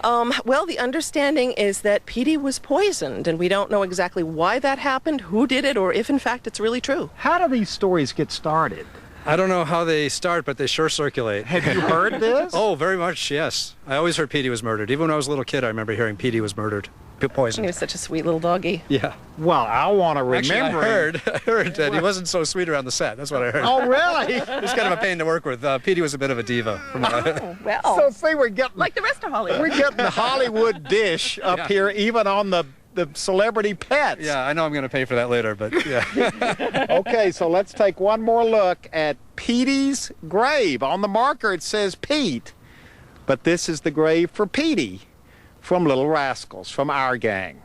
Well, the understanding is that Petey was poisoned, and we don't know exactly why that happened, who did it, or if in fact it's really true. How do these stories get started? I don't know how they start, but they sure circulate. Have you heard this? Oh, very much, yes. I always heard Petey was murdered. Even when I was a little kid, I remember hearing Petey was murdered. Poisoned. He was such a sweet little doggy. Yeah. Well, I want to remember. Actually, I heard that he wasn't so sweet around the set. That's what I heard. Oh, really? He was kind of a pain to work with. Petey was a bit of a diva. Oh, well. So see, we're getting like the rest of Hollywood. We're getting the Hollywood dish up here, even on the celebrity pets. Yeah, I know I'm going to pay for that later, but yeah. Okay, so let's take one more look at Petey's grave. On the marker it says Pete, but this is the grave for Petey from Little Rascals, from our gang.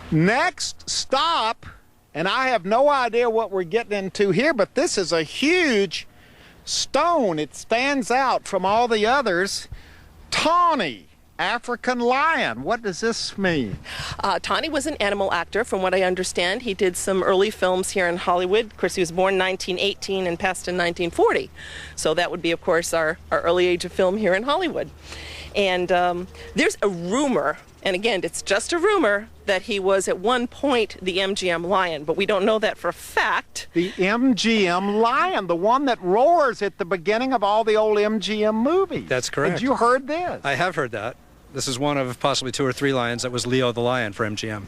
Next stop, and I have no idea what we're getting into here, but this is a huge stone. It stands out from all the others. Tawny, African lion. What does this mean? Tawny was an animal actor, from what I understand. He did some early films here in Hollywood. Of course, he was born in 1918 and passed in 1940. So that would be, of course, our early age of film here in Hollywood. And there's a rumor, and again, it's just a rumor, that he was at one point the MGM lion, but we don't know that for a fact. The MGM lion, the one that roars at the beginning of all the old MGM movies. That's correct. Had you heard this? I have heard that. This is one of possibly 2 or 3 lions that was Leo the lion for MGM.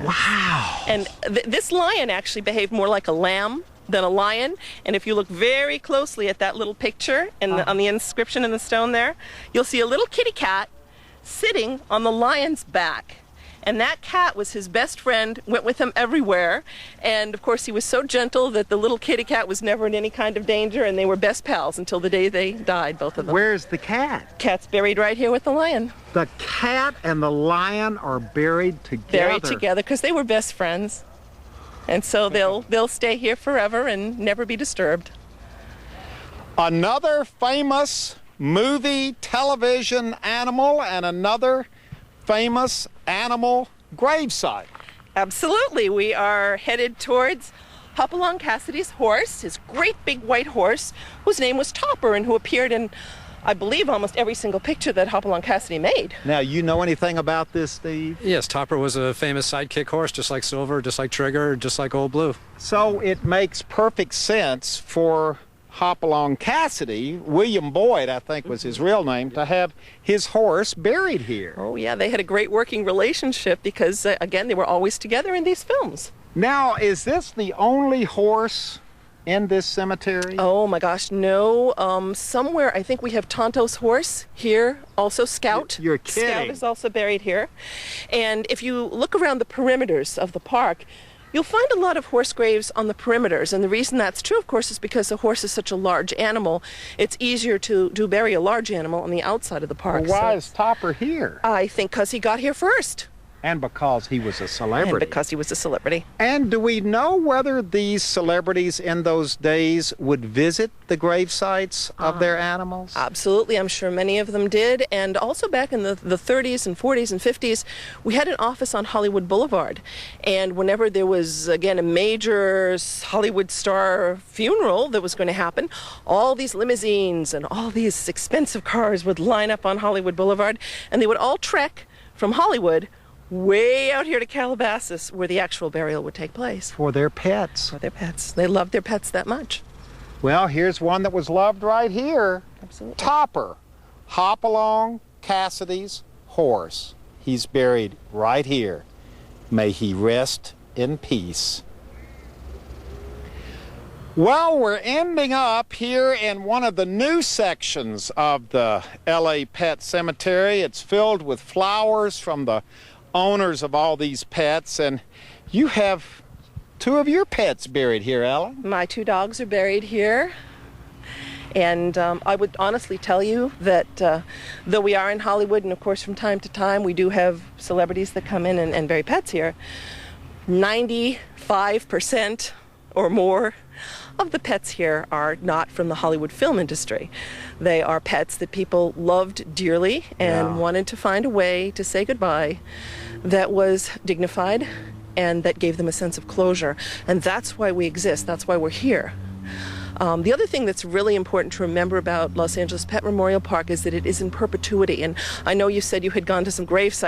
Wow. And this lion actually behaved more like a lamb than a lion. And if you look very closely at that little picture and on the inscription in the stone there, you'll see a little kitty cat sitting on the lion's back. And that cat was his best friend, went with him everywhere. And of course, he was so gentle that the little kitty cat was never in any kind of danger, and they were best pals until the day they died, both of them. Where's the cat? Cat's buried right here with the lion. The cat and the lion are buried together. Buried together because they were best friends. And so they'll stay here forever and never be disturbed. Another famous movie, television animal, and another famous animal gravesite. Absolutely. We are headed towards Hopalong Cassidy's horse, his great big white horse, whose name was Topper and who appeared in, I believe, almost every single picture that Hopalong Cassidy made. Now, you know anything about this, Steve? Yes, Topper was a famous sidekick horse, just like Silver, just like Trigger, just like Old Blue. So it makes perfect sense for Hopalong Cassidy, William Boyd, I think was his real name, to have his horse buried here. Oh, yeah, they had a great working relationship because, again, they were always together in these films. Now, is this the only horse in this cemetery? Oh, my gosh, no. Somewhere, I think we have Tonto's horse here, also Scout. You're kidding. Scout is also buried here. And if you look around the perimeters of the park, you'll find a lot of horse graves on the perimeters, and the reason that's true, of course, is because a horse is such a large animal. It's easier to bury a large animal on the outside of the park. Well, why is Topper here? I think because he got here first. And because he was a celebrity. And because he was a celebrity. And do we know whether these celebrities in those days would visit the grave sites of their animals? Absolutely. I'm sure many of them did. And also back in the 30s and 40s and 50s, we had an office on Hollywood Boulevard. And whenever there was, again, a major Hollywood star funeral that was going to happen, all these limousines and all these expensive cars would line up on Hollywood Boulevard, and they would all trek from Hollywood way out here to Calabasas, where the actual burial would take place. For their pets. For their pets. They loved their pets that much. Well, here's one that was loved right here. Absolutely. Topper, Hopalong Cassidy's horse. He's buried right here. May he rest in peace. Well, we're ending up here in one of the new sections of the LA Pet Cemetery. It's filled with flowers from the owners of all these pets, and you have 2 of your pets buried here, Ellen. My 2 dogs are buried here, and I would honestly tell you that though we are in Hollywood, and of course from time to time we do have celebrities that come in and bury pets here, 95% or more of the pets here are not from the Hollywood film industry. They are pets that people loved dearly and wanted to find a way to say goodbye that was dignified and that gave them a sense of closure. And that's why we exist. That's why we're here. The other thing that's really important to remember about Los Angeles Pet Memorial Park is that it is in perpetuity. And I know you said you had gone to some grave sites.